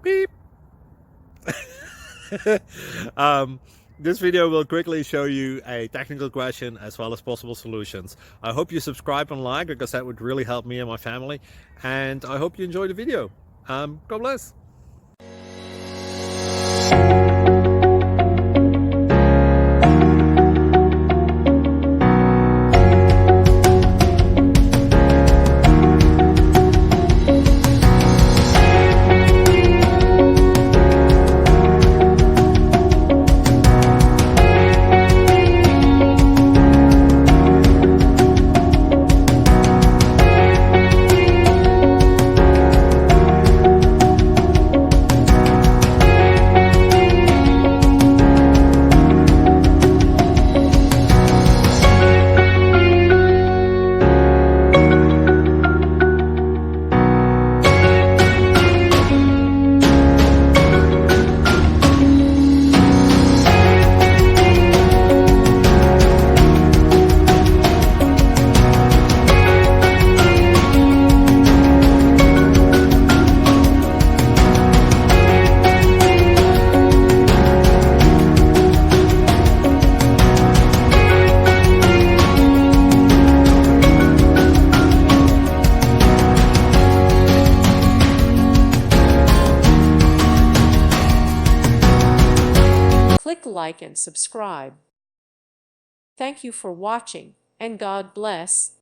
Beep. um, this video will quickly show you a technical question as well as possible solutions. I hope you subscribe and like, because that would really help me and my family. And I hope you enjoy the video. God bless. Click like and subscribe. Thank you for watching, and God bless.